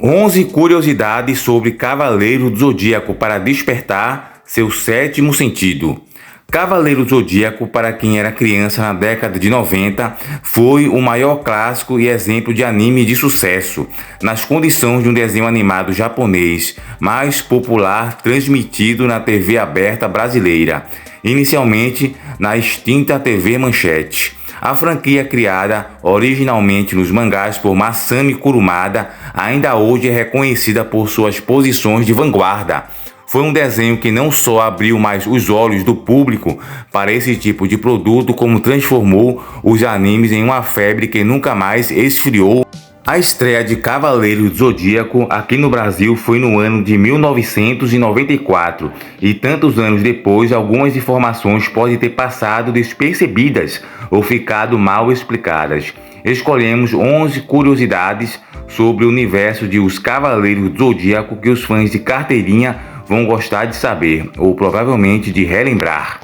11 curiosidades sobre Cavaleiro do Zodíaco para despertar seu sétimo sentido. Cavaleiro do Zodíaco, para quem era criança na década de 90, foi o maior clássico e exemplo de anime de sucesso, nas condições de um desenho animado japonês mais popular transmitido na TV aberta brasileira, inicialmente na extinta TV Manchete. A franquia, criada originalmente nos mangás por Masami Kurumada, ainda hoje é reconhecida por suas posições de vanguarda. Foi um desenho que não só abriu mais os olhos do público para esse tipo de produto, como transformou os animes em uma febre que nunca mais esfriou. A estreia de Cavaleiro do Zodíaco aqui no Brasil foi no ano de 1994 e tantos anos depois algumas informações podem ter passado despercebidas ou ficado mal explicadas. Escolhemos 11 curiosidades sobre o universo de Os Cavaleiros do Zodíaco que os fãs de carteirinha vão gostar de saber ou provavelmente de relembrar.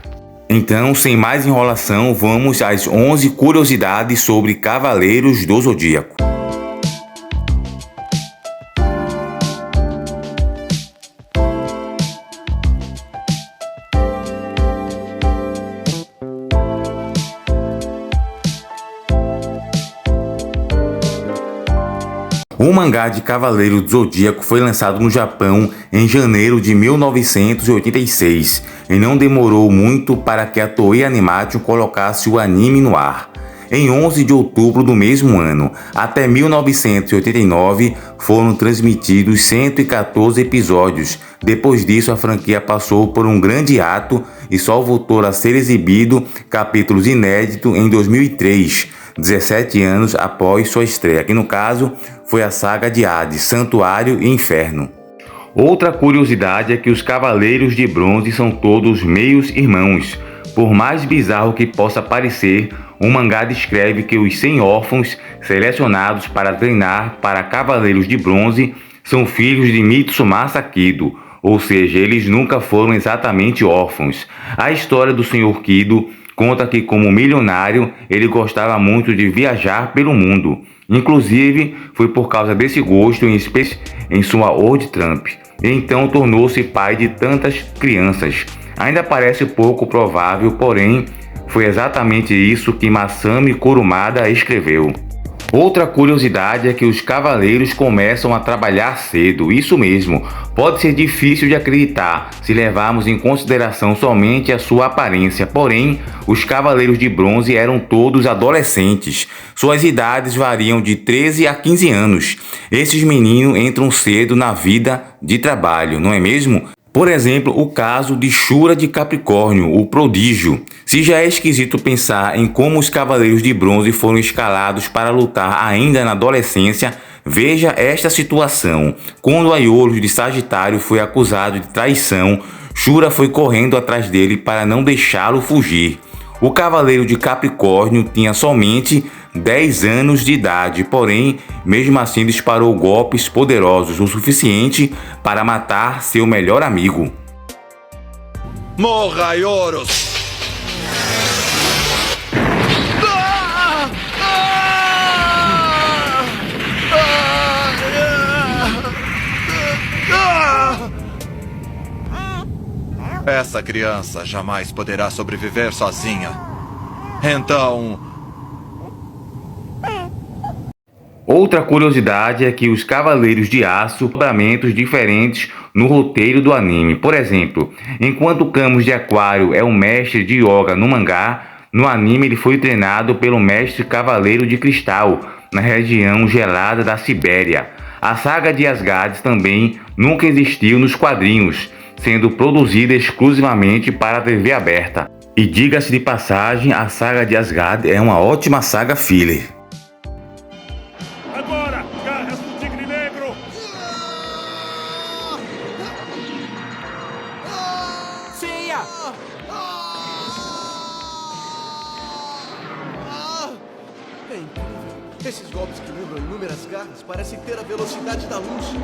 Então, sem mais enrolação, vamos às 11 curiosidades sobre Cavaleiros do Zodíaco. O mangá de Cavaleiro do Zodíaco foi lançado no Japão em janeiro de 1986 e não demorou muito para que a Toei Animation colocasse o anime no ar. Em 11 de outubro do mesmo ano, até 1989, foram transmitidos 114 episódios. Depois disso, a franquia passou por um grande ato e só voltou a ser exibido capítulos inéditos em 2003, 17 anos após sua estreia, que no caso foi a saga de Hades, Santuário e Inferno. Outra curiosidade é que os Cavaleiros de Bronze são todos meios irmãos. Por mais bizarro que possa parecer, o mangá descreve que os 100 órfãos selecionados para treinar para Cavaleiros de Bronze são filhos de Mitsumasa Kido, ou seja, eles nunca foram exatamente órfãos. A história do Sr. Kido conta que, como milionário, ele gostava muito de viajar pelo mundo. Inclusive, foi por causa desse gosto em sua Old Trump. Então tornou-se pai de tantas crianças. Ainda parece pouco provável, porém, foi exatamente isso que Masami Kurumada escreveu. Outra curiosidade é que os cavaleiros começam a trabalhar cedo, isso mesmo. Pode ser difícil de acreditar se levarmos em consideração somente a sua aparência, porém, os cavaleiros de bronze eram todos adolescentes. Suas idades variam de 13 a 15 anos. Esses meninos entram cedo na vida de trabalho, não é mesmo? Por exemplo, o caso de Shura de Capricórnio, o prodígio. Se já é esquisito pensar em como os Cavaleiros de Bronze foram escalados para lutar ainda na adolescência, veja esta situação. Quando Aiolus de Sagitário foi acusado de traição, Shura foi correndo atrás dele para não deixá-lo fugir. O Cavaleiro de Capricórnio tinha somente 10 anos de idade, porém, mesmo assim disparou golpes poderosos o suficiente para matar seu melhor amigo. Morra, Aiolus! Essa criança jamais poderá sobreviver sozinha. Então... Outra curiosidade é que os Cavaleiros de Aço têm desdobramentos diferentes no roteiro do anime. Por exemplo, enquanto Camus de Aquário é o mestre de yoga no mangá, no anime ele foi treinado pelo mestre Cavaleiro de Cristal, na região gelada da Sibéria. A saga de Asgard também nunca existiu nos quadrinhos, sendo produzida exclusivamente para a TV aberta. E diga-se de passagem, a saga de Asgard é uma ótima saga filler. Agora, garras do tigre negro! Seiya! É incrível. Esses golpes que lembram inúmeras garras parecem ter a velocidade da luz.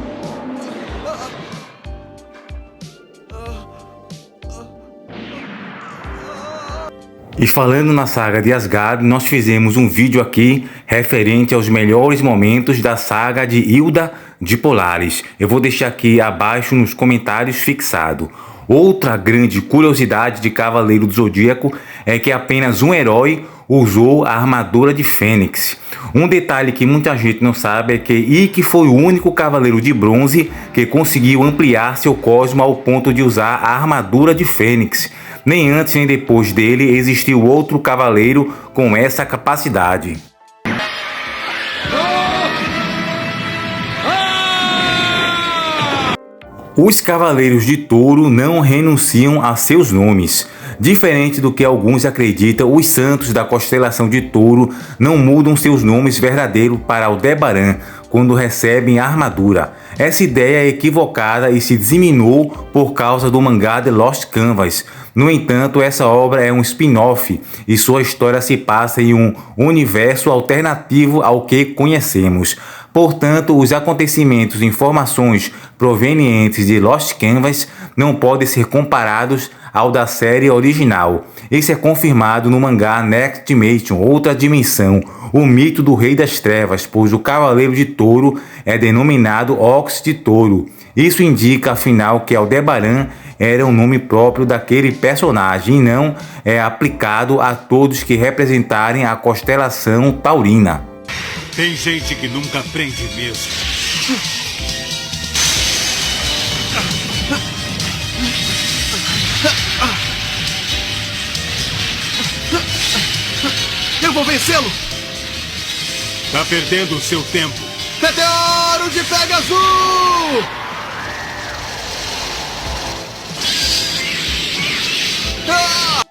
E falando na saga de Asgard, nós fizemos um vídeo aqui referente aos melhores momentos da saga de Hilda dipolares. Eu vou deixar aqui abaixo nos comentários fixado. Outra grande curiosidade de Cavaleiro do Zodíaco é que apenas um herói usou a armadura de Fênix. Um detalhe que muita gente não sabe é que Ikki foi o único cavaleiro de bronze que conseguiu ampliar seu cosmo ao ponto de usar a armadura de Fênix. Nem antes nem depois dele existiu outro cavaleiro com essa capacidade. Os Cavaleiros de Touro não renunciam a seus nomes. Diferente do que alguns acreditam, os santos da constelação de Touro não mudam seus nomes verdadeiros para Aldebaran quando recebem a armadura. Essa ideia é equivocada e se disseminou por causa do mangá The Lost Canvas. No entanto, essa obra é um spin-off e sua história se passa em um universo alternativo ao que conhecemos. Portanto, os acontecimentos e informações provenientes de Lost Canvas não podem ser comparados ao da série original. Isso é confirmado no mangá Next Dimension, Outra Dimensão, o mito do Rei das Trevas, pois o Cavaleiro de Touro é denominado Ox de Touro. Isso indica, afinal, que Aldebaran era um nome próprio daquele personagem e não é aplicado a todos que representarem a constelação taurina. Tem gente que nunca aprende mesmo. Eu vou vencê-lo! Tá perdendo o seu tempo. Meteoro de Pegasus!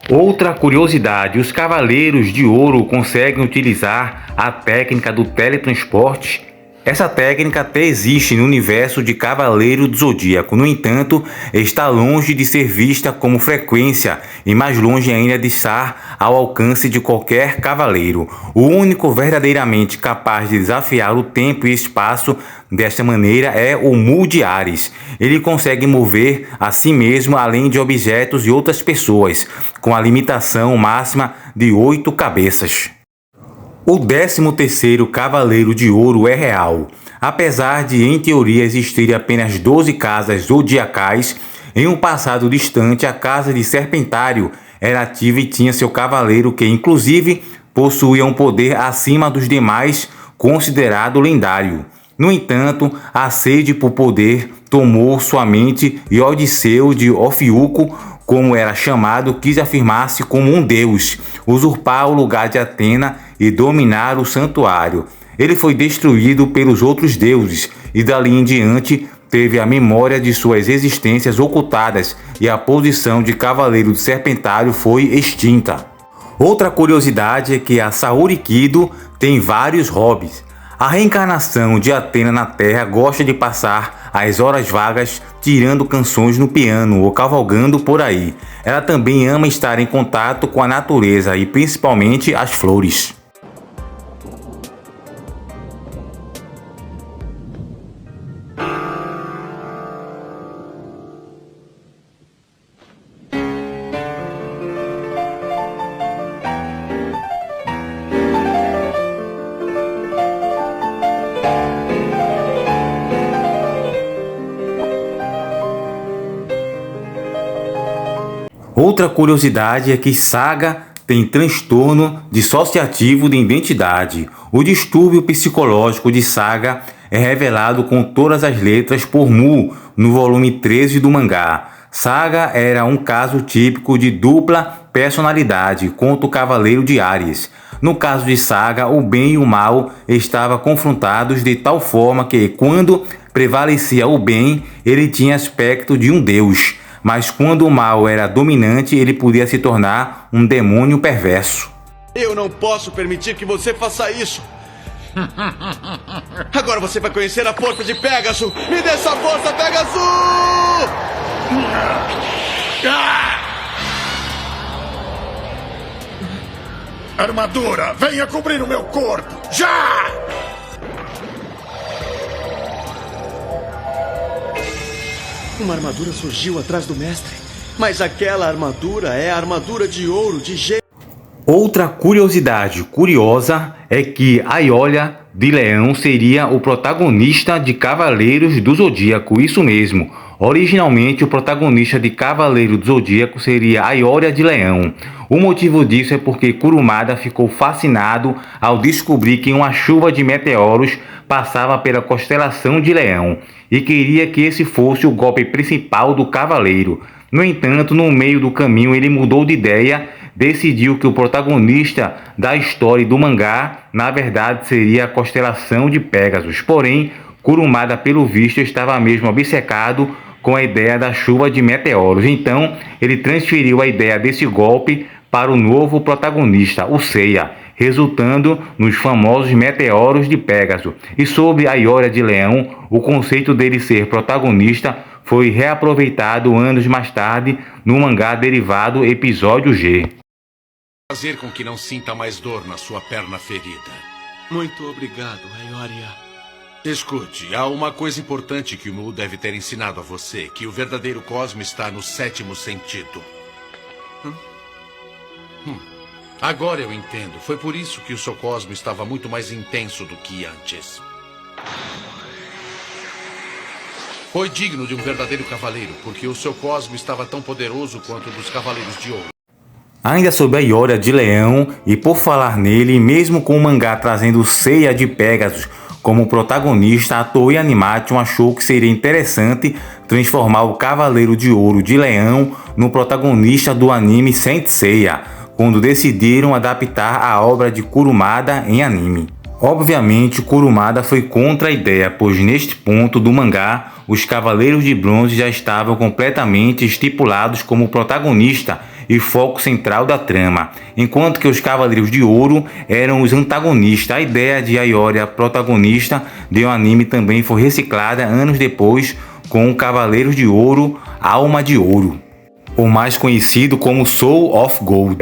Outra curiosidade, os Cavaleiros de Ouro conseguem utilizar a técnica do teletransporte. Essa técnica até existe no universo de Cavaleiro do Zodíaco, no entanto, está longe de ser vista como frequência e mais longe ainda de estar ao alcance de qualquer cavaleiro. O único verdadeiramente capaz de desafiar o tempo e espaço desta maneira é o Mu de Ares. Ele consegue mover a si mesmo além de objetos e outras pessoas, com a limitação máxima de 8 cabeças. O 13º Cavaleiro de Ouro é real. Apesar de, em teoria, existirem apenas 12 casas zodiacais, em um passado distante, a casa de Serpentário era ativa e tinha seu cavaleiro que, inclusive, possuía um poder acima dos demais, considerado lendário. No entanto, a sede por poder tomou sua mente e Odisseu de Ofiuco, como era chamado, quis afirmar-se como um deus, usurpar o lugar de Atena e dominar o santuário. Ele foi destruído pelos outros deuses e dali em diante teve a memória de suas existências ocultadas e a posição de Cavaleiro do Serpentário foi extinta. Outra curiosidade é que a Saori Kido tem vários hobbies. A reencarnação de Atena na Terra gosta de passar as horas vagas tirando canções no piano ou cavalgando por aí. Ela também ama estar em contato com a natureza e principalmente as flores. Outra curiosidade é que Saga tem transtorno dissociativo de identidade. O distúrbio psicológico de Saga é revelado com todas as letras por Mu no volume 13 do mangá. Saga era um caso típico de dupla personalidade contra o Cavaleiro de Ares. No caso de Saga, o bem e o mal estavam confrontados de tal forma que, quando prevalecia o bem, ele tinha aspecto de um deus. Mas quando o mal era dominante, ele podia se tornar um demônio perverso. Eu não posso permitir que você faça isso. Agora você vai conhecer a força de Pégaso. Me dê essa força, Pégaso! Armadura, venha cobrir o meu corpo! Já! Uma armadura surgiu atrás do mestre. Mas aquela armadura é a armadura de ouro de G. Outra curiosidade curiosa é que Aiolia de Leão seria o protagonista de Cavaleiros do Zodíaco, isso mesmo. Originalmente, o protagonista de Cavaleiro do Zodíaco seria Aioria de Leão. O motivo disso é porque Kurumada ficou fascinado ao descobrir que uma chuva de meteoros passava pela constelação de Leão e queria que esse fosse o golpe principal do cavaleiro. No entanto, no meio do caminho ele mudou de ideia, decidiu que o protagonista da história e do mangá na verdade seria a constelação de Pégasus. Porém, Kurumada, pelo visto, estava mesmo obcecado com a ideia da chuva de meteoros. Então, ele transferiu a ideia desse golpe para o novo protagonista, o Seiya, resultando nos famosos meteoros de Pégaso. E sobre Aioria de Leão, o conceito dele ser protagonista foi reaproveitado anos mais tarde no mangá derivado Episódio G. Fazer com que não sinta mais dor na sua perna ferida. Muito obrigado, Aioria. Escute, há uma coisa importante que o Mu deve ter ensinado a você, que o verdadeiro Cosmo está no 7º sentido. Agora eu entendo. Foi por isso que o seu Cosmo estava muito mais intenso do que antes. Foi digno de um verdadeiro cavaleiro, porque o seu Cosmo estava tão poderoso quanto o dos Cavaleiros de Ouro. Ainda sobre Aioria de Leão, e por falar nele, mesmo com o mangá trazendo Seiya de Pégasus como protagonista, a Toei Animation achou que seria interessante transformar o Cavaleiro de Ouro de Leão no protagonista do anime Saint Seiya, quando decidiram adaptar a obra de Kurumada em anime. Obviamente, Kurumada foi contra a ideia, pois neste ponto do mangá, os Cavaleiros de Bronze já estavam completamente estipulados como protagonista e foco central da trama, enquanto que os Cavaleiros de Ouro eram os antagonistas. A ideia de Aioria protagonista de um anime também foi reciclada anos depois com o Cavaleiros de Ouro, Alma de Ouro, o mais conhecido como Soul of Gold.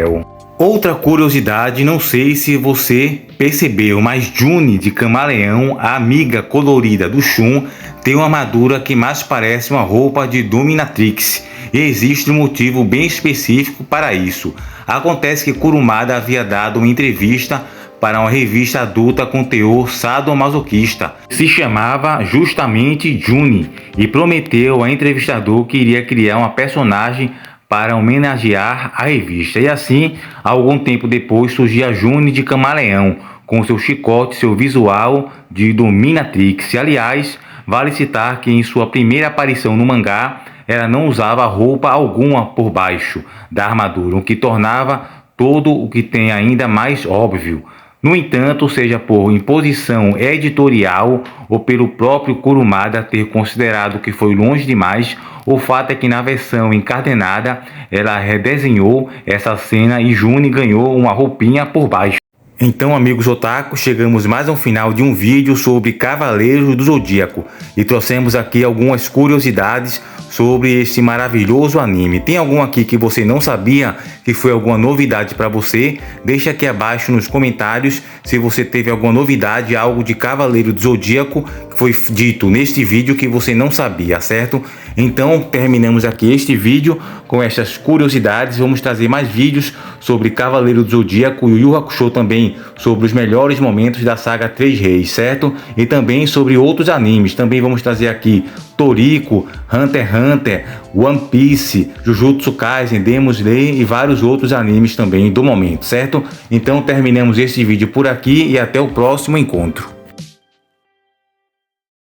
Outra curiosidade, não sei se você percebeu, mas June de Camaleão, a amiga colorida do Shun, tem uma armadura que mais parece uma roupa de Dominatrix. E existe um motivo bem específico para isso. Acontece que Kurumada havia dado uma entrevista para uma revista adulta com teor sadomasoquista. Se chamava justamente June e prometeu ao entrevistador que iria criar uma personagem para homenagear a revista. E assim, algum tempo depois, surgia June de Camaleão, com seu chicote, seu visual de Dominatrix. E, aliás, vale citar que em sua primeira aparição no mangá, ela não usava roupa alguma por baixo da armadura, o que tornava todo o que tem ainda mais óbvio. No entanto, seja por imposição editorial ou pelo próprio Kurumada ter considerado que foi longe demais, o fato é que na versão encadenada ela redesenhou essa cena e June ganhou uma roupinha por baixo. Então, amigos otaku, chegamos mais ao final de um vídeo sobre Cavaleiros do Zodíaco e trouxemos aqui algumas curiosidades sobre este maravilhoso anime. Tem algum aqui que você não sabia, que foi alguma novidade para você? Deixa aqui abaixo nos comentários se você teve alguma novidade, algo de Cavaleiro do Zodíaco que foi dito neste vídeo que você não sabia, certo? Então terminamos aqui este vídeo com essas curiosidades. Vamos trazer mais vídeos sobre Cavaleiro do Zodíaco e o Yu Yu Hakusho também, sobre os melhores momentos da saga Três Reis, certo? E também sobre outros animes. Também vamos trazer aqui Toriko, Hunter x Hunter, One Piece, Jujutsu Kaisen, Demon Slayer e vários outros animes também do momento, certo? Então terminamos este vídeo por aqui e até o próximo encontro.